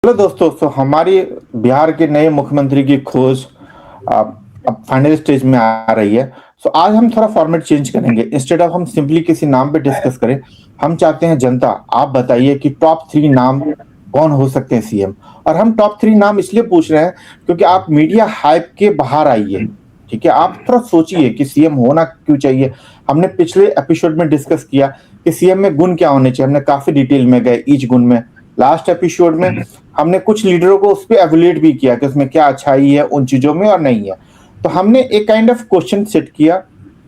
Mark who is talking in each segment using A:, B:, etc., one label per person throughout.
A: Hello दोस्तों। हमारी बिहार के नए मुख्यमंत्री की खोज अब फाइनल स्टेज में आ रही है। आज हम थोड़ा फॉर्मेट चेंज करेंगे। इंस्टेड ऑफ हम सिंपली किसी नाम पे डिस्कस करें, हम चाहते हैं जनता आप बताइए कि टॉप 3 नाम कौन हो सकते हैं सीएम। और हम टॉप 3 नाम इसलिए पूछ रहे हैं क्योंकि आप मीडिया हाइप के बाहर आइए। ठीक है, आप थोड़ा सोचिए कि सीएम होना क्यों चाहिए। हमने पिछले एपिसोड में डिस्कस किया कि सीएम में गुण क्या होने चाहिए, हमने काफी डिटेल में गए ईच गुण में। लास्ट एपिसोड में हमने कुछ लीडरों को उस पर एवेल्यूएट भी किया कि उसमें क्या अच्छाई है उन चीजों में और नहीं है। तो हमने एक काइंड ऑफ क्वेश्चन सेट किया,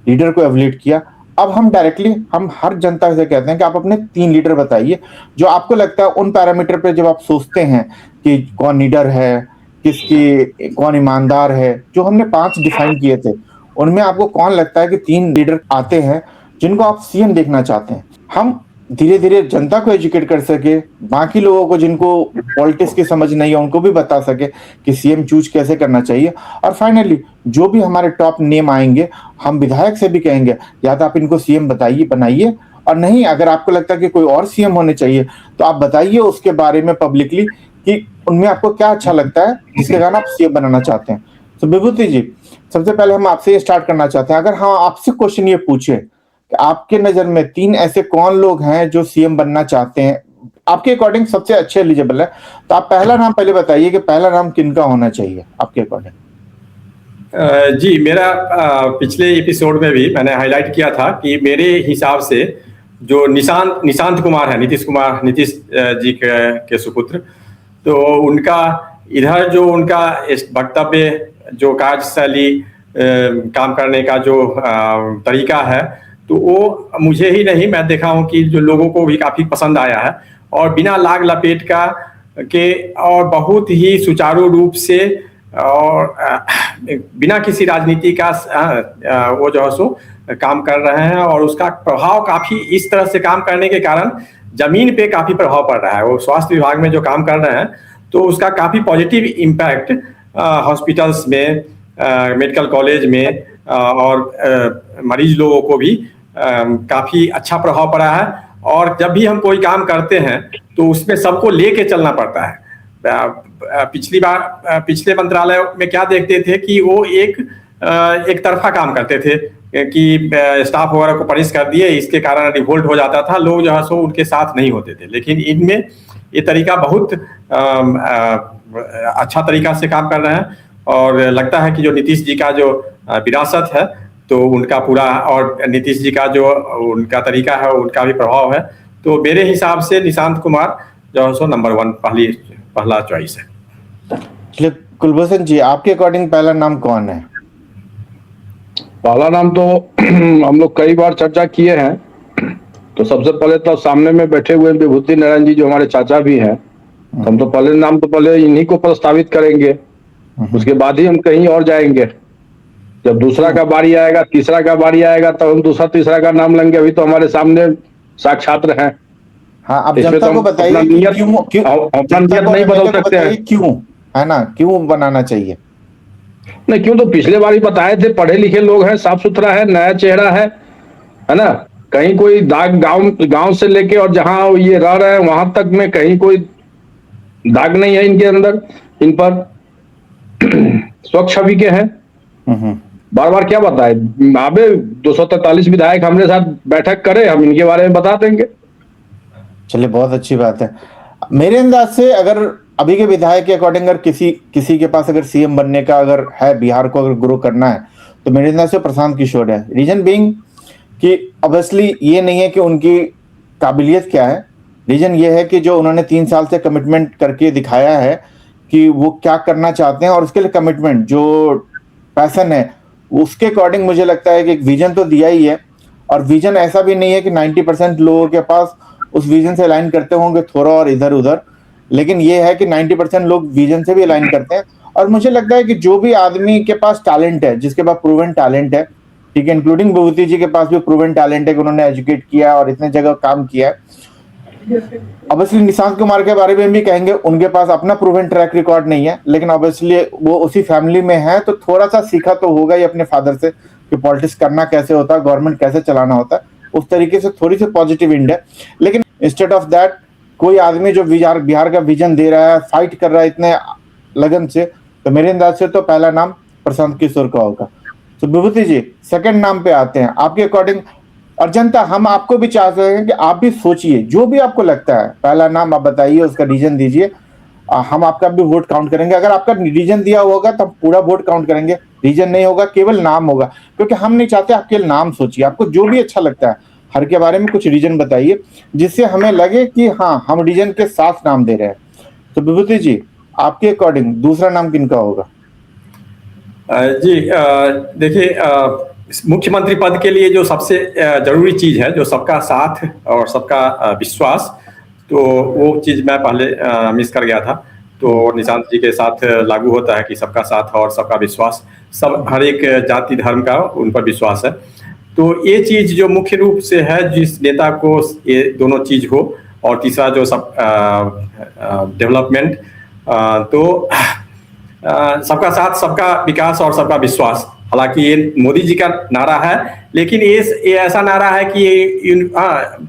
A: लीडर को एवेल्यूएट किया। अब हम डायरेक्टली हम हर जनता से कहते हैं कि आप अपने 3 लीडर बताइए जो आपको लगता है उन पैरामीटर पे जब आप सोचते हैं कि कौन लीडर है, किसकी कौन ईमानदार है, जो हमने 5 डिफाइन किए थे उनमें आपको कौन लगता है कि 3 लीडर आते हैं जिनको आप सीएम देखना चाहते हैं। हम धीरे धीरे जनता को एजुकेट कर सके, बाकी लोगों को जिनको पॉलिटिक्स की समझ नहीं है उनको भी बता सके कि सीएम चूज कैसे करना चाहिए। और फाइनली जो भी हमारे टॉप नेम आएंगे हम विधायक से भी कहेंगे या तो आप इनको सीएम बताइए बनाइए, और नहीं अगर आपको लगता है कि कोई और सीएम होने चाहिए तो आप बताइए उसके बारे में पब्लिकली कि उनमें आपको क्या अच्छा लगता है जिसके कारण आप सीएम बनाना चाहते हैं। तो विभूति जी, सबसे पहले हम आपसे ये स्टार्ट करना चाहते हैं। अगर हाँ आपसे क्वेश्चन ये पूछे कि आपके नजर में 3 ऐसे कौन लोग हैं जो सीएम बनना चाहते हैं, आपके अकॉर्डिंग सबसे अच्छे एलिजिबल है, तो आप पहला नाम पहले बताइए कि पहला नाम किनका होना चाहिए आपके अकॉर्डिंग।
B: जी मेरा पिछले एपिसोड में भी मैंने हाईलाइट किया था कि मेरे हिसाब से जो निशांत कुमार है, नीतीश जी के सुपुत्र, तो उनका इधर जो उनका वक्तव्य, जो कार्यशैली, काम करने का जो तरीका है, तो वो मुझे ही नहीं, मैं देखा हूँ कि जो लोगों को भी काफ़ी पसंद आया है। और बिना लाग लपेट का के और बहुत ही सुचारू रूप से और बिना किसी राजनीति का वो जो है सो काम कर रहे हैं। और उसका प्रभाव काफ़ी इस तरह से काम करने के कारण जमीन पे काफ़ी प्रभाव पड़ रहा है। वो स्वास्थ्य विभाग में जो काम कर रहे हैं तो उसका काफ़ी पॉजिटिव इम्पैक्ट हॉस्पिटल्स में, मेडिकल कॉलेज में और मरीज लोगों को भी काफ़ी अच्छा प्रभाव पड़ा है। और जब भी हम कोई काम करते हैं तो उसमें सबको लेके चलना पड़ता है। पिछले मंत्रालय में क्या देखते थे कि वो एक तरफा काम करते थे कि स्टाफ वगैरह को पनिश कर दिए, इसके कारण रिवोल्ट हो जाता था, लोग जो है सो उनके साथ नहीं होते थे। लेकिन इनमें ये तरीका बहुत अच्छा तरीका से काम कर रहे हैं। और लगता है कि जो नीतीश जी का जो विरासत है तो उनका पूरा, और नीतीश जी का जो उनका तरीका है उनका भी प्रभाव है। तो मेरे हिसाब से निशांत कुमार जो है सो नंबर 1 पहला चॉइस है।
A: कुलभूषण जी, आपके अकॉर्डिंग पहला नाम कौन है?
C: पहला नाम तो हम लोग कई बार चर्चा किए हैं। तो सबसे पहले तो सामने में बैठे हुए विभूति नारायण जी जो हमारे चाचा भी हैं, हम तो पहले इन्हीं को प्रस्तावित करेंगे, उसके बाद ही हम कहीं और जाएंगे। जब दूसरा का बारी आएगा, तीसरा का बारी आएगा, तब हम दूसरा तीसरा का नाम लेंगे। अभी तो हमारे सामने साक्षात हैं।
A: हाँ, अब जनता को बताइए
C: अपना नियत नहीं बदल सकते हैं,
A: क्यों, है ना, क्यों बनाना चाहिए?
C: नहीं, क्यों तो पिछले बार ही बताए थे, पढ़े लिखे लोग हैं, साफ सुथरा है, नया चेहरा है ना। कहीं कोई दाग गांव से लेके और जहां ये रह रहे हैं वहां तक में कहीं कोई दाग नहीं है इनके अंदर, इन पर स्वच्छ छवि के हैं। बार बार क्या बताए, आबे 243 विधायक हमारे साथ बैठक करे, हम इनके बारे में बता देंगे।
A: चलिए, बहुत अच्छी बात है। मेरे अंदाज से अगर अभी के विधायक के अकॉर्डिंग अगर किसी के पास अगर सीएम बनने का अगर है, बिहार को अगर ग्रो करना है, तो मेरे अंदाज से प्रशांत किशोर है। रीजन बीइंग कि ऑब्वियसली ये नहीं है कि उनकी काबिलियत क्या है, रीजन ये है कि जो उन्होंने 3 साल से कमिटमेंट करके दिखाया है कि वो क्या करना चाहते हैं, और उसके लिए कमिटमेंट जो पैशन है उसके अकॉर्डिंग मुझे लगता है कि एक विजन तो दिया ही है। और विजन ऐसा भी नहीं है कि 90% लोगों के पास उस विजन से अलाइन करते होंगे, थोड़ा और इधर उधर, लेकिन ये है कि 90% लोग विजन से भी अलाइन करते हैं। और मुझे लगता है कि जो भी आदमी के पास टैलेंट है, जिसके पास प्रूवन टैलेंट है, ठीक है, इंक्लूडिंग विभूति जी के पास भी प्रूवन टैलेंट है कि उन्होंने एजुकेट किया और इतने जगह काम किया है। ऑब्वियसली निशांत कुमार के बारे में भी कहेंगे, उनके पास अपना प्रूवन ट्रैक रिकॉर्ड नहीं है, लेकिन ऑब्वियसली वो उसी फैमिली में है तो थोड़ा सा सीखा तो होगा ही अपने फादर से कि पॉलिटिक्स करना कैसे होता है, गवर्नमेंट कैसे चलाना होता है, उस तरीके से थोड़ी सी पॉजिटिव इंड है। लेकिन इंस्टेड ऑफ दैट कोई आदमी जो बिहार का विजन दे रहा है, फाइट कर रहा है इतने लगन से, तो मेरे अंदाज से तो पहला नाम प्रशांत किशोर का होगा। तो विभूति जी सेकंड नाम पे आते हैं आपके अकॉर्डिंग। और जनता, हम आपको भी चाहते हैं कि आप भी सोचिए, जो भी आपको लगता है पहला नाम आप बताइए, उसका रीजन दीजिए, हम आपका भी वोट काउंट करेंगे। अगर आपका रीजन दिया होगा तो हम पूरा वोट काउंट करेंगे, रीजन नहीं होगा केवल नाम होगा, क्योंकि हम नहीं चाहते आप केवल नाम सोचिए, आपको जो भी अच्छा लगता है हर के बारे में कुछ रीजन बताइए, जिससे हमें लगे कि हाँ हम रीजन के साथ नाम दे रहे हैं। तो विभूति जी आपके अकॉर्डिंग दूसरा नाम किनका होगा?
B: जी देखिए, मुख्यमंत्री पद के लिए जो सबसे जरूरी चीज है, जो सबका साथ और सबका विश्वास, तो वो चीज मैं पहले मिस कर गया था। तो निशांत जी के साथ लागू होता है कि सबका साथ और सबका विश्वास, सब हर एक जाति धर्म का उन पर विश्वास है। तो ये चीज जो मुख्य रूप से है, जिस नेता को ये दोनों चीज हो, और तीसरा जो सब डेवलपमेंट, तो सबका साथ सबका विकास और सबका विश्वास। हालांकि ये मोदी जी का नारा है, लेकिन ये ऐसा नारा है कि ये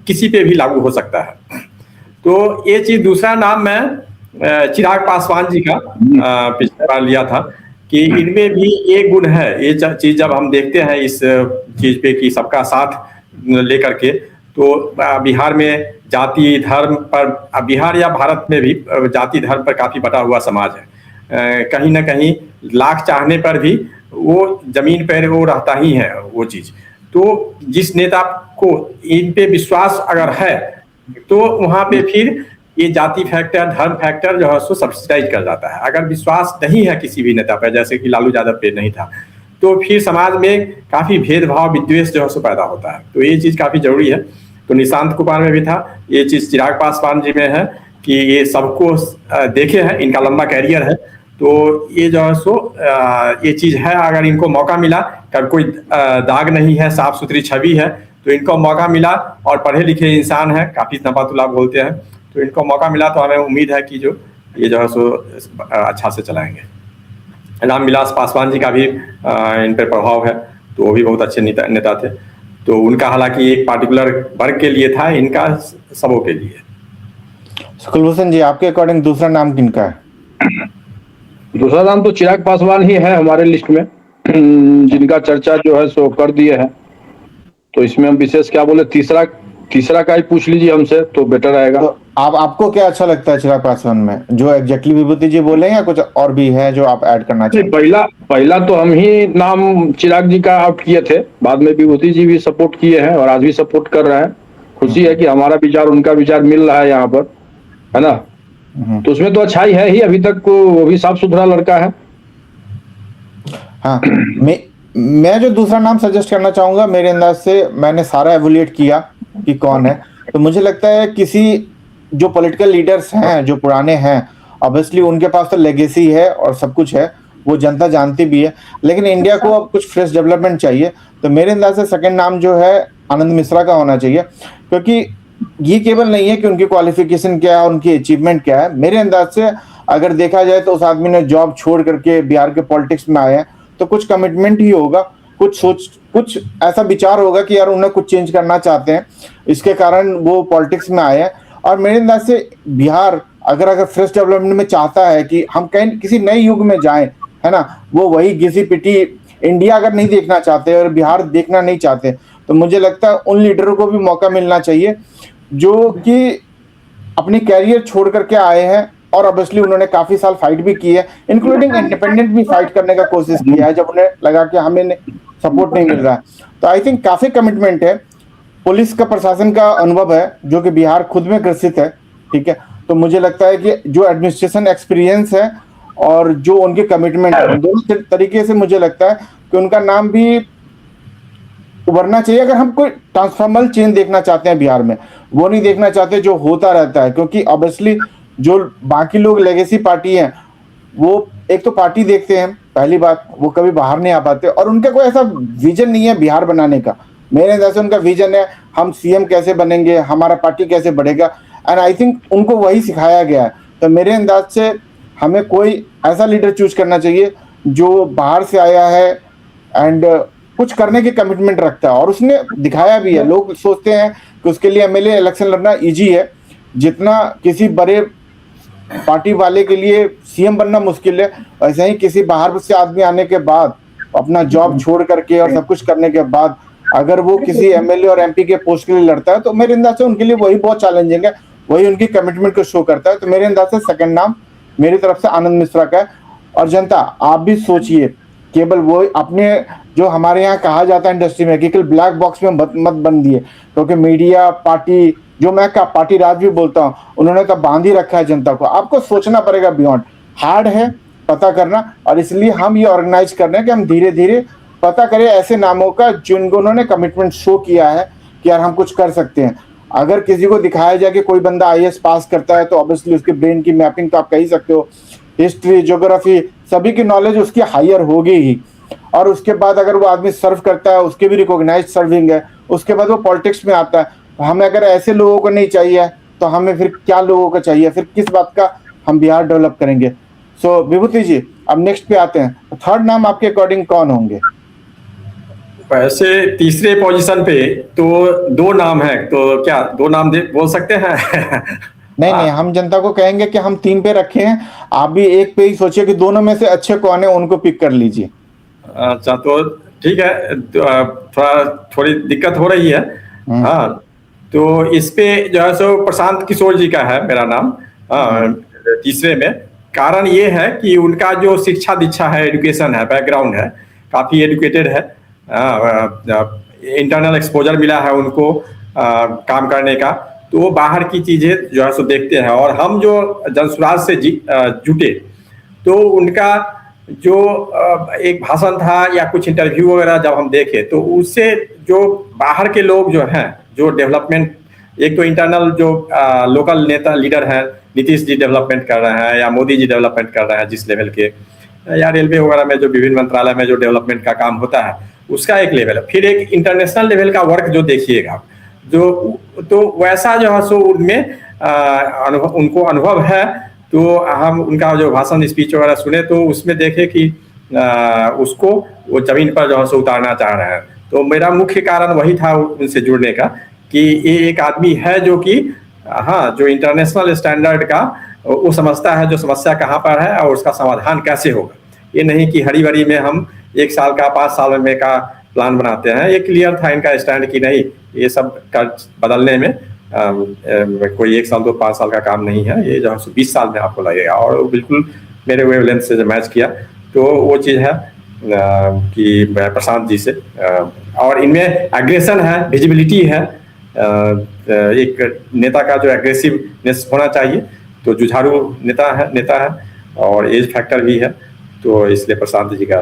B: किसी पे भी लागू हो सकता है। तो ये चीज, दूसरा नाम मैं चिराग पासवान जी का पिछले बार लिया था कि इनमें भी एक गुण है। ये चीज जब हम देखते हैं इस चीज पे कि सबका साथ लेकर के, तो बिहार में जाति धर्म पर, बिहार या भारत में भी जाति धर्म पर काफी बटा हुआ समाज है। कहीं ना कहीं लाख चाहने पर भी वो जमीन पर वो रहता ही है वो चीज। तो जिस नेता को इन पे विश्वास अगर है, तो वहां पे फिर ये जाति फैक्टर धर्म फैक्टर जो है सो सब्सिडाइज कर जाता है। अगर विश्वास नहीं है किसी भी नेता पर, जैसे कि लालू यादव पे नहीं था, तो फिर समाज में काफी भेदभाव विद्वेष जो है सो पैदा होता है। तो ये चीज काफी जरूरी है। तो निशांत कुमार में भी था, ये चीज चिराग पासवान जी में है कि ये सबको देखे हैं, इनका लंबा कैरियर है। तो ये जो है सो ये चीज है, अगर इनको मौका मिला, कब कोई दाग नहीं है, साफ सुथरी छवि है, तो इनको मौका मिला, और पढ़े लिखे इंसान है, काफी नपातुला बोलते हैं, तो इनको मौका मिला तो हमें उम्मीद है कि ये जो है सो अच्छा से चलाएंगे। रामविलास पासवान जी का भी इन पर प्रभाव है, तो वो भी बहुत अच्छे नेता थे। तो उनका हालांकि एक पार्टिकुलर वर्ग के लिए था, इनका सबों के लिए।
A: कुलभूषण जी आपके अकॉर्डिंग दूसरा नाम किनका है?
C: दूसरा नाम तो चिराग पासवान ही है हमारे लिस्ट में, जिनका चर्चा जो है सो कर दिए है। तो इसमें हम विशेष क्या बोले, तीसरा का ही पूछ लीजिए हमसे तो बेटर रहेगा।
A: तो आपको क्या अच्छा लगता है चिराग पासवान में, जो एग्जैक्टली विभूति जी बोले, या कुछ और भी है जो आप ऐड करना चाहिए?
C: पहला तो हम ही नाम चिराग जी का आउट किए थे, बाद में विभूति जी भी सपोर्ट किए हैं और आज भी सपोर्ट कर रहे हैं। खुशी है कि हमारा विचार उनका विचार मिल रहा है यहाँ पर, है ना। तो उसमें तो अच्छाई है ही, अभी तक वो भी साफ सुथरा लड़का है।
A: हाँ, मैं जो दूसरा नाम सजेस्ट करना चाहूंगा, मेरे अंदाज से मैंने सारा एवोल्यूट किया कि कौन है, तो मुझे लगता है किसी जो पॉलिटिकल लीडर्स हैं जो पुराने हैं, ऑब्वियसली उनके पास तो लेगेसी है और सब कुछ है, वो जनता जानती भी है, लेकिन इंडिया को अब कुछ फ्रेश डेवलपमेंट चाहिए। तो मेरे अंदाज से सेकंड नाम जो है आनंद मिश्रा का होना चाहिए, क्योंकि ये केवल नहीं है कि उनकी क्वालिफिकेशन क्या है, उनकी अचीवमेंट क्या है। मेरे अंदाज से अगर देखा जाए तो उस आदमी ने जॉब छोड़ करके बिहार के पॉलिटिक्स में आए हैं, तो कुछ कमिटमेंट ही होगा, कुछ ऐसा विचार होगा कि यार उन्हें कुछ चेंज करना चाहते हैं, इसके कारण वो पॉलिटिक्स में आए हैं। और मेरे अंदाज से बिहार अगर फ्रेश डेवलपमेंट में चाहता है कि हम कहीं किसी नए युग में जाएं, है ना, वो वही घिसी पिटी इंडिया अगर नहीं देखना चाहते और बिहार देखना नहीं चाहते, तो मुझे लगता है उन लीडरों को भी मौका मिलना चाहिए जो कि अपनी कैरियर छोड़ करके आए हैं, और ऑब्वियसली उन्होंने काफी साल फाइट भी की है, इंक्लूडिंग इंडिपेंडेंट भी फाइट करने का कोशिश किया है जब उन्हें लगा कि हमें सपोर्ट नहीं मिल रहा है। तो आई थिंक काफी कमिटमेंट है, पुलिस का प्रशासन का अनुभव है जो कि बिहार खुद में ग्रसित है, ठीक है। तो मुझे लगता है कि जो एडमिनिस्ट्रेशन एक्सपीरियंस है और जो उनके कमिटमेंट है, दोनों तरीके से मुझे लगता है कि उनका नाम भी उभरना चाहिए। अगर हम कोई ट्रांसफॉर्मल चेंज देखना चाहते हैं बिहार में, वो नहीं देखना चाहते जो होता रहता है, क्योंकि ऑब्वियसली जो बाकी लोग लेगेसी पार्टी हैं वो एक तो पार्टी देखते हैं, पहली बात वो कभी बाहर नहीं आ पाते, और उनका कोई ऐसा विजन नहीं है बिहार बनाने का। मेरे अंदाज से उनका विजन है हम सीएम कैसे बनेंगे, हमारा पार्टी कैसे बढ़ेगा, एंड आई थिंक उनको वही सिखाया गया है। तो मेरे अंदाज से हमें कोई ऐसा लीडर चूज करना चाहिए जो बाहर से आया है एंड कुछ करने की कमिटमेंट रखता है, और उसने दिखाया भी है। लोग सोचते हैं कि उसके लिए एमएलए इलेक्शन लड़ना इजी है, जितना किसी बड़े पार्टी वाले के लिए सीएम बनना मुश्किल है, वैसे ही किसी बाहर से आदमी आने के बाद अपना जॉब छोड़ करके और सब कुछ करने के बाद अगर वो किसी एमएलए और एमपी के पोस्ट के लिए लड़ता है तो मेरे अंदाज से उनके लिए वही बहुत चैलेंजिंग है, वही उनकी कमिटमेंट को शो करता है। तो मेरे अंदाज से सेकंड नाम मेरी तरफ से आनंद मिश्रा का है। और जनता आप भी सोचिए, केवल वो अपने जो हमारे यहाँ कहा जाता है इंडस्ट्री में कि केवल ब्लैक बॉक्स में मत बन दिए, क्योंकि मीडिया पार्टी जो मैं पार्टी राज भी बोलता हूँ उन्होंने तो बांध ही रखा है जनता को। आपको सोचना पड़ेगा, बियॉन्ड हार्ड है पता करना, और इसलिए हम ये ऑर्गेनाइज कर रहे हैं कि हम धीरे धीरे पता करें ऐसे नामों का जिनको उन्होंने कमिटमेंट शो किया है कि यार हम कुछ कर सकते हैं। अगर किसी को दिखाया जाए कि कोई बंदा आईएएस पास करता है तो ऑब्वियसली उसके ब्रेन की मैपिंग तो आप कह ही सकते हो, हिस्ट्री ज्योग्राफी सभी की नॉलेज उसकी हायर होगी ही, और उसके बाद अगर वो आदमी सर्व करता है उसके भी रिकॉग्नाइज्ड सर्विंग है, उसके बाद वो पॉलिटिक्स में आता है। तो हमें अगर ऐसे लोगों को नहीं चाहिए तो हमें फिर क्या लोगों को चाहिए, फिर किस बात का हम बिहार डेवलप करेंगे। सो विभूति जी अब नेक्स्ट पे आते हैं, थर्ड नाम आपके अकॉर्डिंग कौन होंगे?
B: वैसे तीसरे पोजीशन पे तो दो नाम है, तो क्या दो नाम बोल सकते हैं?
A: नहीं, हम जनता को कहेंगे कि हम 3 पे रखे हैं, आप भी एक पे ही सोचिए कि दोनों में से अच्छे कौन है उनको पिक कर लीजिए।
B: अच्छा तो ठीक है, थोड़ी दिक्कत हो रही है। हाँ तो इस पे जो है सो प्रशांत किशोर जी का है मेरा नाम तीसरे में। कारण ये है कि उनका जो शिक्षा दीक्षा है, एजुकेशन है, बैकग्राउंड है, काफी एजुकेटेड है, इंटरनल एक्सपोजर मिला है उनको काम करने का, तो वो बाहर की चीजें जो है सो देखते हैं। और हम जो जनसुराज से जुटे तो उनका जो एक भाषण था या कुछ इंटरव्यू वगैरह जब हम देखे तो उससे जो बाहर के लोग जो हैं, जो डेवलपमेंट, एक तो इंटरनल जो लोकल नेता लीडर हैं, नीतीश जी डेवलपमेंट कर रहे हैं या मोदी जी डेवलपमेंट कर रहे हैं जिस लेवल के, या रेलवे वगैरह में जो विभिन्न मंत्रालय में जो डेवलपमेंट का काम होता है उसका एक लेवल है। फिर एक इंटरनेशनल लेवल का वर्क जो देखिएगा जो, तो वैसा जो है सो उनमें उनको अनुभव है। तो हम उनका जो भाषण स्पीच वगैरह सुने तो उसमें देखे कि उसको वो जमीन पर जो है सो उतारना चाह रहे हैं। तो मेरा मुख्य कारण वही था उनसे जुड़ने का कि ये एक आदमी है जो कि हाँ, जो इंटरनेशनल स्टैंडर्ड का वो समझता है, जो समस्या कहाँ पर है और उसका समाधान कैसे होगा। ये नहीं कि हरी भरी में हम 1 साल का 5 साल में का प्लान बनाते हैं। ये क्लियर था इनका स्टैंड कि नहीं, ये सब का बदलने में कोई 1 साल 2-5 साल का काम नहीं है, ये जो है 20 साल में आपको लगेगा। और बिल्कुल मेरे वेवलेंथ से जो मैच किया तो वो चीज़ है कि प्रशांत जी से, और इनमें एग्रेशन है, विजिबिलिटी है, एक नेता का जो एग्रेसिवनेस होना चाहिए, तो जुझारू नेता है और एज फैक्टर भी है, तो इसलिए प्रशांत जी का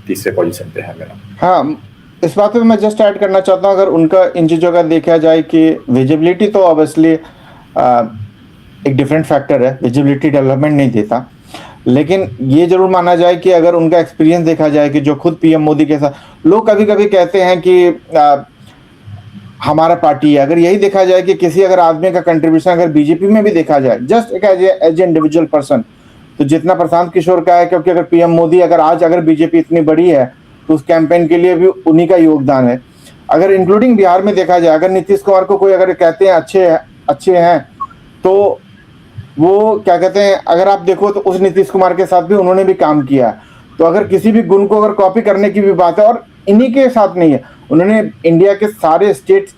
B: तीसरे पोजीशन पे है मेरा।
A: हाँ, इस बात पे मैं जस्ट ऐड करना चाहता हूँ, अगर उनका इन चीज़ों का देखा जाए कि विजिबिलिटी तो ऑब्वियसली एक डिफरेंट फैक्टर है, विजिबिलिटी डेवलपमेंट नहीं देता, लेकिन ये जरूर माना जाए कि अगर उनका एक्सपीरियंस देखा जाए कि जो खुद पीएम मोदी के साथ लोग कभी कभी कहते हैं कि हमारा पार्टी है, अगर यही देखा जाए कि किसी अगर आदमी का कंट्रीब्यूशन अगर बीजेपी में भी देखा जाए जस्ट एक एज इंडिविजुअल पर्सन, तो जितना प्रशांत किशोर का है, क्योंकि अगर पीएम मोदी अगर बीजेपी इतनी बड़ी है तो उस कैंपेन के लिए भी उन्हीं का योगदान है। अगर इंक्लूडिंग बिहार में देखा जाए, अगर नीतीश कुमार को कोई अगर कहते हैं अच्छे हैं तो वो क्या कहते हैं, अगर आप देखो तो उस नीतीश कुमार के साथ भी उन्होंने भी काम किया। तो अगर किसी भी गुण को अगर कॉपी करने की भी बात है, और इन्हीं के साथ नहीं है, उन्होंने इंडिया के सारे स्टेट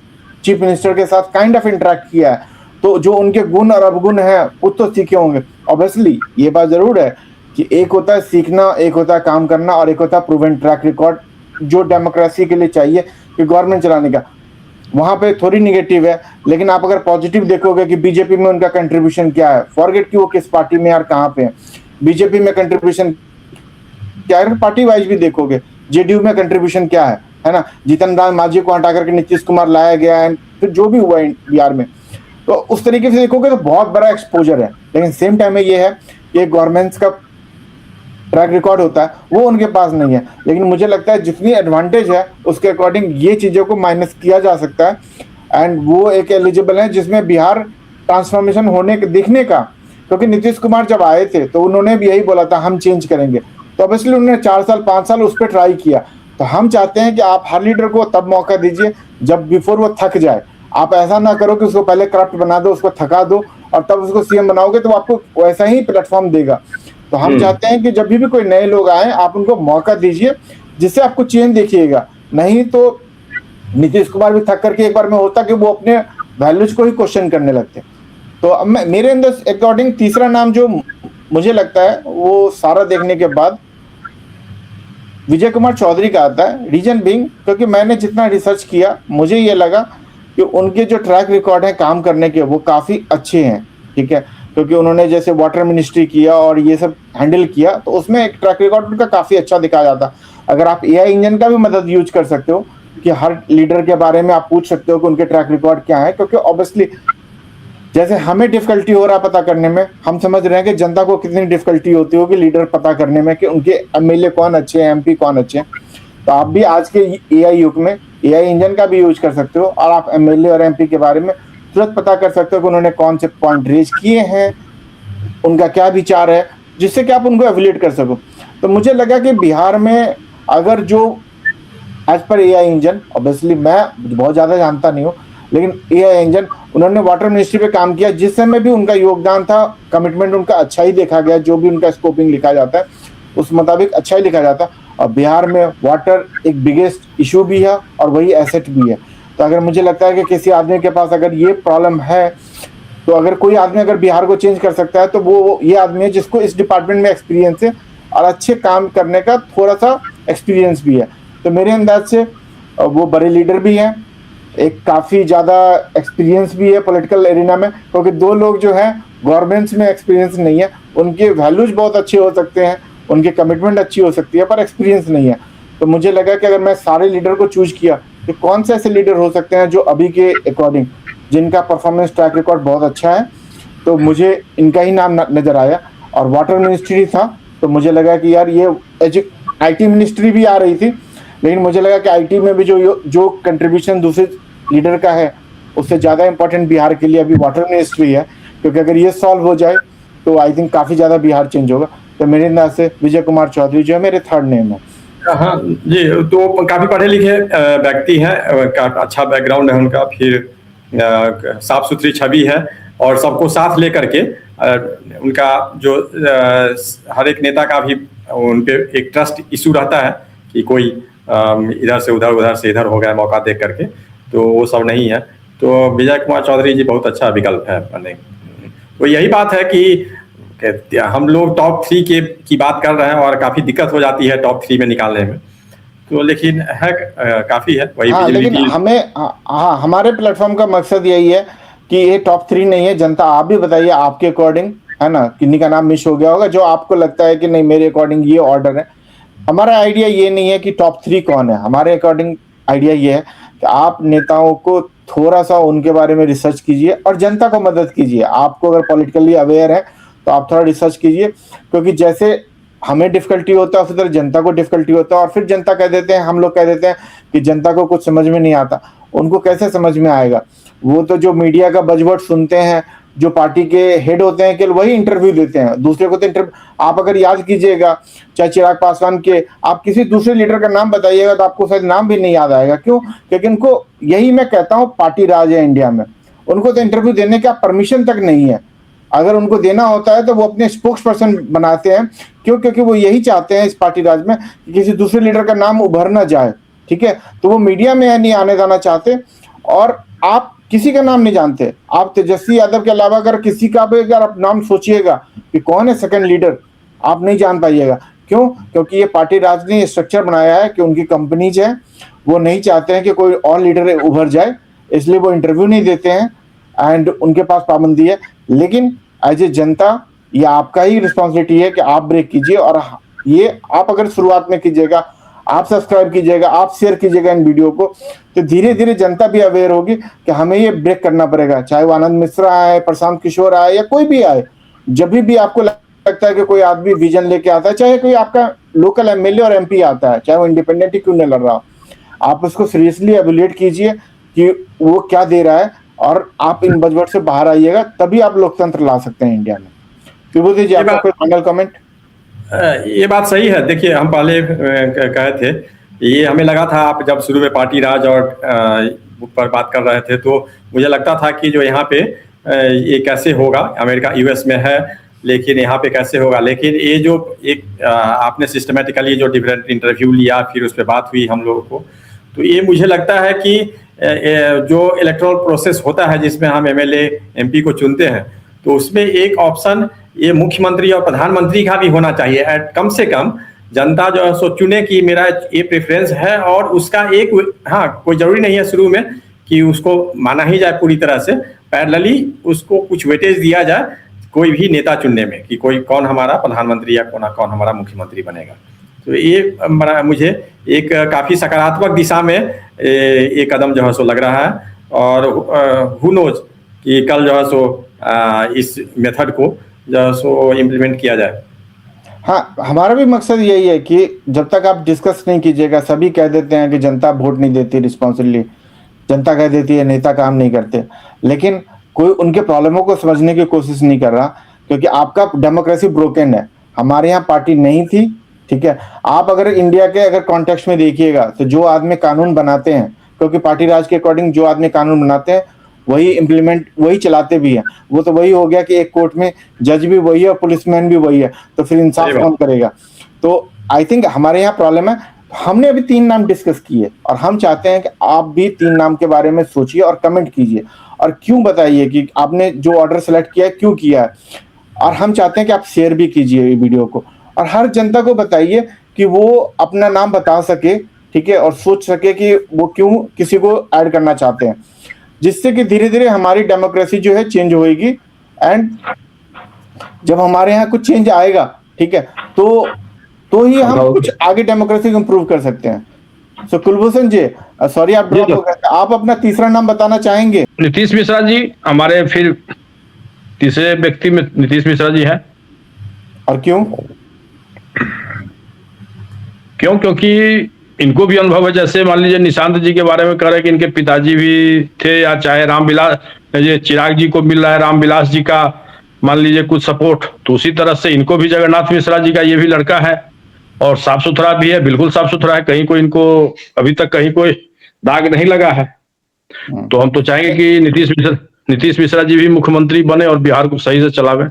A: चीफ मिनिस्टर के साथ काइंड ऑफ इंटरेक्ट किया है, तो जो उनके गुण और अवगुण है वो तो सीखे होंगे। ऑब्वियसली ये बात जरूर है कि एक होता है सीखना, एक होता है काम करना, और एक होता है प्रूवन ट्रैक रिकॉर्ड जो डेमोक्रेसी के लिए चाहिए कि गवर्नमेंट चलाने का। वहां पे थोड़ी निगेटिव है, लेकिन आप अगर पॉजिटिव देखोगे कि बीजेपी में उनका कंट्रीब्यूशन क्या है, फॉरगेट कि वो किस पार्टी में और कहाँ पे है, बीजेपी में कंट्रीब्यूशन क्या है, पार्टी वाइज भी देखोगे जेडीयू में कंट्रीब्यूशन क्या है ना, जीतन राम मांझी को हटा करके नीतीश कुमार लाया गया है, फिर जो भी हुआ है बिहार में, तो उस तरीके से देखोगे तो बहुत बड़ा एक्सपोजर है। लेकिन सेम टाइम में ये है कि गवर्नमेंट्स का ट्रैक रिकॉर्ड होता है वो उनके पास नहीं है, लेकिन मुझे लगता है जितनी एडवांटेज है उसके अकॉर्डिंग ये चीज़ों को माइनस किया जा सकता है, एंड वो एक एलिजिबल है जिसमें बिहार ट्रांसफॉर्मेशन होने के दिखने का, क्योंकि नीतीश कुमार जब आए थे तो उन्होंने भी यही बोला था हम चेंज करेंगे, तो ऑब्वियसली उन्होंने 4 साल 5 साल उस पर ट्राई किया। तो हम चाहते हैं कि आप हर लीडर को तब मौका दीजिए जब बिफोर वो थक जाए। आप ऐसा ना करो कि उसको पहले करप्ट बना दो, उसको थका दो और तब उसको सीएम बनाओगे, तो आपको वैसा ही प्लेटफॉर्म देगा। तो हम चाहते हैं कि जब भी कोई नए लोग आए, आप उनको मौका दीजिए, जिससे आपको चेंज देखिएगा। नहीं तो नीतीश कुमार भी थक करके एक बार में होता कि वो अपने वैल्यूज को ही क्वेश्चन करने लगते। तो अब मेरे अंदर अकॉर्डिंग तीसरा नाम जो मुझे लगता है, वो सारा देखने के बाद विजय कुमार चौधरी का आता है। रीजन बीइंग, क्योंकि मैंने जितना रिसर्च किया, मुझे ये लगा कि उनके जो ट्रैक रिकॉर्ड है काम करने के, वो काफ़ी अच्छे हैं। ठीक है, क्योंकि उन्होंने जैसे वाटर मिनिस्ट्री किया और ये सब हैंडल किया, तो उसमें एक ट्रैक रिकॉर्ड उनका काफ़ी अच्छा दिखाया जाता। अगर आप एआई इंजन का भी मदद यूज कर सकते हो कि हर लीडर के बारे में आप पूछ सकते हो कि उनके ट्रैक रिकॉर्ड क्या है, क्योंकि ऑब्वियसली जैसे हमें डिफिकल्टी हो रहा पता करने में, हम समझ रहे हैं कि जनता को कितनी डिफिकल्टी होती होगी लीडर पता करने में कि उनके एमएलए कौन अच्छे हैं, एमपी कौन अच्छे हैं। तो आप भी आज के एआई युग में एआई इंजन का भी यूज कर सकते हो और आप एमएलए और एमपी के बारे में तुरंत पता कर सकते हो कि उन्होंने कौन से पॉइंट रेज किए हैं, उनका क्या विचार है, जिससे कि आप उनको एवेल्यूएट कर सको। तो मुझे लगा कि बिहार में अगर जो as per AI engine, obviously मैं बहुत ज़्यादा जानता नहीं हूँ, लेकिन एआई इंजन उन्होंने वाटर मिनिस्ट्री पे काम किया, जिस समय भी उनका योगदान था, कमिटमेंट उनका अच्छा ही देखा गया। जो भी उनका स्कोपिंग लिखा जाता है उस मुताबिक अच्छा ही लिखा जाता है। और बिहार में वाटर एक बिगेस्ट इशू भी है और वही एसेट भी है। तो अगर मुझे लगता है कि किसी आदमी के पास अगर ये प्रॉब्लम है, तो अगर कोई आदमी अगर बिहार को चेंज कर सकता है, तो वो ये आदमी है जिसको इस डिपार्टमेंट में एक्सपीरियंस है और अच्छे काम करने का थोड़ा सा एक्सपीरियंस भी है। तो मेरे अंदाज से वो बड़े लीडर भी हैं, एक काफ़ी ज़्यादा एक्सपीरियंस भी है पॉलिटिकल एरिना में, क्योंकि दो लोग जो हैं गवर्नमेंट्स में एक्सपीरियंस नहीं है। उनके वैल्यूज बहुत अच्छे हो सकते हैं, उनकी कमिटमेंट अच्छी हो सकती है, पर एक्सपीरियंस नहीं है। तो मुझे लगा कि अगर मैं सारे लीडर को चूज किया, तो कौन से ऐसे लीडर हो सकते हैं जो अभी के अकॉर्डिंग जिनका परफॉर्मेंस ट्रैक रिकॉर्ड बहुत अच्छा है, तो मुझे इनका ही नाम नज़र आया। और वाटर मिनिस्ट्री था, तो मुझे लगा कि यार ये आईटी मिनिस्ट्री भी आ रही थी, लेकिन मुझे लगा कि आईटी में भी जो कंट्रीब्यूशन दूसरे लीडर का है, उससे ज़्यादा इंपॉर्टेंट बिहार के लिए अभी वाटर मिनिस्ट्री है, क्योंकि अगर ये सॉल्व हो जाए तो आई थिंक काफ़ी ज़्यादा बिहार चेंज होगा। तो मेरे अंदाज से विजय कुमार चौधरी जो है मेरे थर्ड नेम है।
B: हाँ जी, तो काफ़ी पढ़े लिखे व्यक्ति हैं, अच्छा बैकग्राउंड है उनका, फिर साफ सुथरी छवि है और सबको साथ लेकर के उनका जो हर एक नेता का भी उन पे एक ट्रस्ट इशू रहता है कि कोई इधर से उधर, उधर से इधर हो गया मौका देख करके, तो वो सब नहीं है। तो विजय कुमार चौधरी जी बहुत अच्छा विकल्प है बने। तो यही बात है कि हम लोग टॉप 3 की बात कर रहे हैं और काफ़ी दिक्कत हो जाती है टॉप 3 में निकालने में, तो लेकिन है काफ़ी है वही।
A: हाँ, लेकिन हमें हाँ हमारे प्लेटफॉर्म का मकसद यही है कि ये टॉप 3 नहीं है। जनता आप भी बताइए आपके अकॉर्डिंग, है ना, किन्हीं का नाम मिस हो गया होगा जो आपको लगता है कि नहीं मेरे अकॉर्डिंग ये ऑर्डर है। हमारा आइडिया ये नहीं है कि टॉप 3 कौन है, हमारे अकॉर्डिंग आइडिया ये है कि आप नेताओं को थोड़ा सा उनके बारे में रिसर्च कीजिए और जनता को मदद कीजिए। आपको अगर पॉलिटिकली अवेयर है तो आप थोड़ा रिसर्च कीजिए, क्योंकि जैसे हमें डिफिकल्टी होता है उसी तरह जनता को डिफिकल्टी होता है। और फिर जनता कह देते हैं, हम लोग कह देते हैं कि जनता को कुछ समझ में नहीं आता। उनको कैसे समझ में आएगा? वो तो जो मीडिया का बजवर्ड सुनते हैं, जो पार्टी के हेड होते हैं, केवल वही इंटरव्यू देते हैं, दूसरे को तो इंटरव्यू। आप अगर याद कीजिएगा, चाहे चिराग पासवान के, आप किसी दूसरे लीडर का नाम बताइएगा तो आपको शायद नाम भी नहीं याद आएगा। क्यों? क्योंकि उनको, यही मैं कहता हूँ, पार्टी राज है इंडिया में, उनको तो इंटरव्यू देने का परमिशन तक नहीं है। अगर उनको देना होता है तो वो अपने स्पोक्स पर्सन बनाते हैं। क्यों? क्योंकि वो यही चाहते हैं इस पार्टी राज में कि किसी दूसरे लीडर का नाम उभर ना जाए। ठीक है, तो वो मीडिया में नहीं आने जाना चाहते। और आप किसी का नाम नहीं जानते, आप तेजस्वी यादव के अलावा अगर किसी का भी अगर आप नाम सोचिएगा कि कौन है सेकंड लीडर, आप नहीं जान पाइएगा। क्यों? क्योंकि ये पार्टी राज ने स्ट्रक्चर बनाया है कि उनकी कंपनीज है, वो नहीं चाहते हैं कि कोई और लीडर उभर जाए, इसलिए वो इंटरव्यू नहीं देते हैं एंड उनके पास पाबंदी है। लेकिन एज ए जनता, ये आपका ही रिस्पॉन्सिबिलिटी है कि आप ब्रेक कीजिए। और ये आप अगर शुरुआत में कीजिएगा, आप सब्सक्राइब कीजिएगा, आप शेयर कीजिएगा इन वीडियो को, तो धीरे धीरे जनता भी अवेयर होगी कि हमें ये ब्रेक करना पड़ेगा। चाहे वो आनंद मिश्रा आए, प्रशांत किशोर आए या कोई भी आए, जब भी आपको लगता है कि कोई आदमी विजन लेके आता है, चाहे कोई आपका लोकल एमएलए और एमपी आता है, चाहे वो इंडिपेंडेंट ही क्यों न लड़ रहा हो, आप उसको सीरियसली एवेल्यूएट कीजिए कि वो क्या दे रहा है और आप इन बजवर्ड से बाहर आइएगा, तभी आप लोकतंत्र ला सकते हैं इंडिया में। विभूति जी, आपका कोई फाइनल कमेंट?
B: ये बात सही है। देखिए, हम पहले कहे थे, ये हमें लगा था आप जब शुरू में पार्टी राज और बुक पर बात कर रहे थे, तो मुझे लगता था कि जो यहाँ पे ये कैसे होगा, अमेरिका यूएस में है लेकिन यहाँ पे कैसे होगा। लेकिन ये जो एक आपने सिस्टमेटिकली जो डिफरेंट इंटरव्यू लिया, फिर उस पर बात हुई हम लोगों को, तो ये मुझे लगता है कि जो इलेक्टोरल प्रोसेस होता है जिसमें हम एमएलए एमपी को चुनते हैं, तो उसमें एक ऑप्शन ये मुख्यमंत्री और प्रधानमंत्री का भी होना चाहिए। कम से कम जनता जो है सो चुने कि मेरा ये प्रेफरेंस है, और उसका एक, हाँ कोई जरूरी नहीं है शुरू में कि उसको माना ही जाए पूरी तरह से, पैरेलली उसको कुछ वेटेज दिया जाए कोई भी नेता चुनने में कि कोई कौन हमारा प्रधानमंत्री या कौन हमारा मुख्यमंत्री बनेगा। तो ये मुझे एक काफ़ी सकारात्मक दिशा में ये कदम जो है सो लग रहा है, और हु नोज कि कल जो है सो इस मेथड को जो है सो इम्प्लीमेंट किया जाए।
A: हाँ, हमारा भी मकसद यही है कि जब तक आप डिस्कस नहीं कीजिएगा, सभी कह देते हैं कि जनता वोट नहीं देती रिस्पॉन्सिबली, जनता कह देती है नेता काम नहीं करते, लेकिन कोई उनके प्रॉब्लमों को समझने की कोशिश नहीं कर रहा, क्योंकि आपका डेमोक्रेसी ब्रोकन है। हमारे यहाँ पार्टी नहीं थी, ठीक है। आप अगर इंडिया के अगर कॉन्टेक्स्ट में देखिएगा तो जो आदमी कानून बनाते हैं, क्योंकि पार्टी राज के अकॉर्डिंग जो आदमी कानून बनाते हैं वही इम्प्लीमेंट, वही चलाते भी हैं। वो तो वही हो गया कि एक कोर्ट में जज भी वही है और पुलिसमैन भी वही है, तो फिर इंसाफ कौन करेगा। तो आई थिंक हमारे यहाँ प्रॉब्लम है। हमने अभी 3 नाम डिस्कस किए और हम चाहते हैं कि आप भी 3 नाम के बारे में सोचिए और कमेंट कीजिए, और क्यों बताइए कि आपने जो ऑर्डर सेलेक्ट किया है क्यों किया है। और हम चाहते हैं कि आप शेयर भी कीजिए ये वीडियो को, और हर जनता को बताइए कि वो अपना नाम बता सके, ठीक है, और सोच सके कि वो क्यों किसी को ऐड करना चाहते हैं, जिससे कि धीरे धीरे हमारी डेमोक्रेसी जो है चेंज होएगी। एंड जब हमारे यहाँ कुछ चेंज आएगा, ठीक है, तो ही हम कुछ आगे डेमोक्रेसी को इम्प्रूव कर सकते हैं। सो कुलभूषण जी, सॉरी आप ड्रॉप हो गए, आप अपना तीसरा नाम बताना चाहेंगे?
C: नीतीश मिश्रा जी हमारे फिर तीसरे व्यक्ति में नीतीश मिश्रा जी हैं।
A: और क्यों?
C: क्योंकि इनको भी अनुभव है। जैसे मान लीजिए निशांत जी के बारे में कह रहे कि इनके पिताजी भी थे, या चाहे रामविलास, ये चिराग जी को मिल रहा है रामविलास जी का मान लीजिए कुछ सपोर्ट, तो उसी तरह से इनको भी जगन्नाथ मिश्रा जी का ये भी लड़का है और साफ सुथरा भी है, बिल्कुल साफ सुथरा है, कहीं कोई इनको अभी तक कहीं कोई दाग नहीं लगा है। तो हम तो चाहेंगे कि नीतीश मिश्रा जी भी मुख्यमंत्री बने और बिहार को सही से चलावे।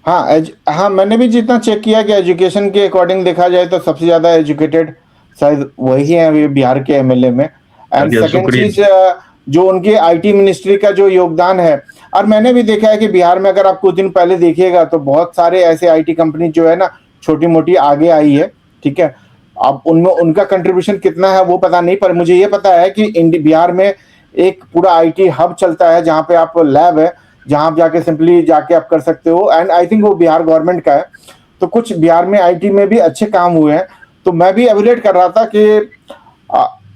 A: हाँ, मैंने भी जितना चेक किया कि एजुकेशन के अकॉर्डिंग देखा जाए तो सबसे ज्यादा एजुकेटेड शायद वही है अभी बिहार के एमएलए में। एंड सेकंड चीज, जो उनके आईटी मिनिस्ट्री का जो योगदान है, और मैंने भी देखा है कि बिहार में अगर आप कुछ दिन पहले देखिएगा तो बहुत सारे ऐसे आईटी कंपनी जो है ना छोटी मोटी आगे आई है, ठीक है। अब उनमें उनका कंट्रीब्यूशन कितना है वो पता नहीं, पर मुझे ये पता है कि बिहार में एक पूरा आईटी हब चलता है जहाँ पे आप लैब है, जहाँ आप जाके सिंपली जाके आप कर सकते हो। एंड आई थिंक वो बिहार गवर्नमेंट का है, तो कुछ बिहार में आईटी में भी अच्छे काम हुए हैं। तो मैं भी एवेल्यूएट कर रहा था कि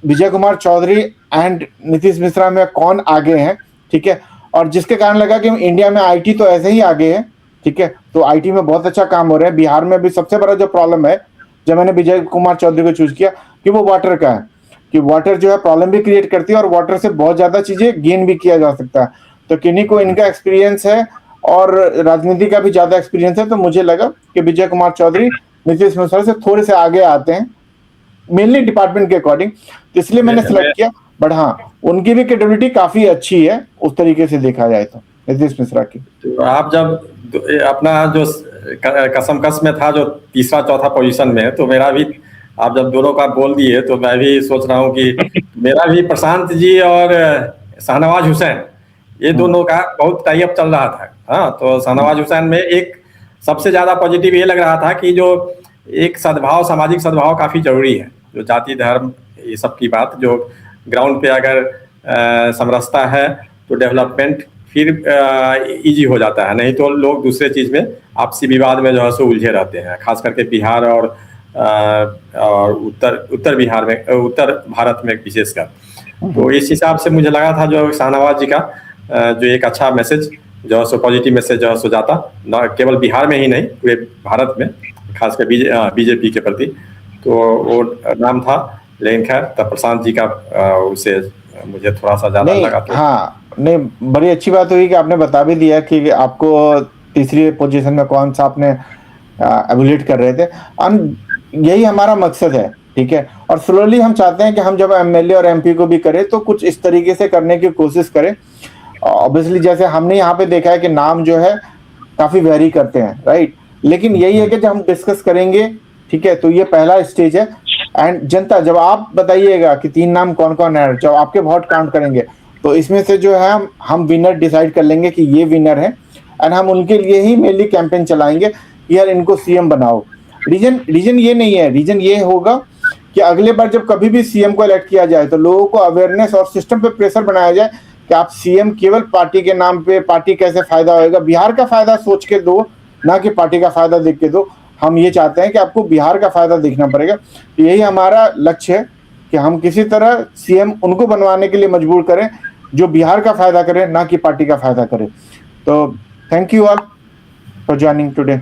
A: विजय कुमार चौधरी एंड नीतीश मिश्रा में कौन आगे हैं, ठीक है। और जिसके कारण लगा कि इंडिया में आईटी तो ऐसे ही आगे है, ठीक है। तो आईटी में बहुत अच्छा काम हो रहा है। बिहार में भी सबसे बड़ा जो प्रॉब्लम है, जब मैंने विजय कुमार चौधरी को चूज किया, कि वो वाटर का है, कि वाटर जो है प्रॉब्लम भी क्रिएट करती है और वाटर से बहुत ज्यादा चीजें गेन भी किया जा सकता है। तो किन्हीं को इनका एक्सपीरियंस है और राजनीति का भी ज्यादा एक्सपीरियंस है, तो मुझे लगा कि विजय कुमार चौधरी नीतीश मिश्रा से थोड़े से आगे आते हैं, मेनली डिपार्टमेंट के अकॉर्डिंग, तो इसलिए मैंने सिलेक्ट किया। बट हाँ, उनकी भी कैपेबिलिटी काफी अच्छी है उस तरीके से देखा जाए तो नीतीश मिश्रा की।
B: तो आप जब अपना जो कसमकस में था जो तीसरा चौथा पोजीशन में, तो मेरा भी, आप जब दोनों का बोल दिए तो मैं भी सोच रहा हूँ कि मेरा भी प्रशांत जी और शाहनवाज हुसैन, ये दोनों का बहुत टाई अप चल रहा था। हाँ, तो शाहनवाज हुसैन में एक सबसे ज्यादा पॉजिटिव ये लग रहा था कि जो एक सद्भाव, सामाजिक सद्भाव काफी जरूरी है। जो जाति धर्म ये सब की बात जो ग्राउंड पे अगर समरसता है तो डेवलपमेंट फिर इजी हो जाता है, नहीं तो लोग दूसरे चीज में आपसी विवाद में जो है सो उलझे रहते हैं, खास करके बिहार और उत्तर बिहार में, उत्तर भारत में विशेषकर। तो इस हिसाब से मुझे लगा था जो शाहनवाज जी का जो एक अच्छा मैसेज जो है सो पॉजिटिव मैसेज जो है सो जाता, न केवल बिहार में ही नहीं पूरे भारत में, खासकर बीजेपी के प्रति। तो वो नाम था, लेकिन खैर तब प्रशांत जी का उसे मुझे थोड़ा सा ज्यादा लगा। तो
A: हाँ, नहीं, बड़ी अच्छी बात हुई कि आपने बता भी दिया कि आपको तीसरी पोजीशन में कौन सा आपने एवेल्यूएट कर रहे थे। यही हमारा मकसद है ठीक है। और स्लोली हम चाहते हैं कि हम जब एमएलए और एमपी को भी करें तो कुछ इस तरीके से करने की कोशिश करें। ऑब्वियसली जैसे हमने यहाँ पे देखा है कि नाम जो है काफी वेरी करते हैं, राइट, लेकिन यही है कि जब हम डिस्कस करेंगे, ठीक है, तो ये पहला स्टेज है। एंड जनता जब आप बताइएगा कि 3 नाम कौन कौन है, जब आपके वोट काउंट करेंगे तो इसमें से जो है हम विनर डिसाइड कर लेंगे कि ये विनर है, एंड हम उनके लिए ही मेनली कैंपेन चलाएंगे कि यार इनको सीएम बनाओ। रीजन ये नहीं है, रीजन ये होगा कि अगले बार जब कभी भी सीएम को इलेक्ट किया जाए तो लोगों को अवेयरनेस और सिस्टम पे प्रेशर बनाया जाए कि आप सीएम केवल पार्टी के नाम पे, पार्टी कैसे फायदा होएगा, बिहार का फायदा सोच के दो, ना कि पार्टी का फायदा देख के दो। हम ये चाहते हैं कि आपको बिहार का फायदा देखना पड़ेगा। तो यही हमारा लक्ष्य है कि हम किसी तरह सीएम उनको बनवाने के लिए मजबूर करें जो बिहार का फायदा करे, ना कि पार्टी का फायदा करे। तो thank you all for joining today.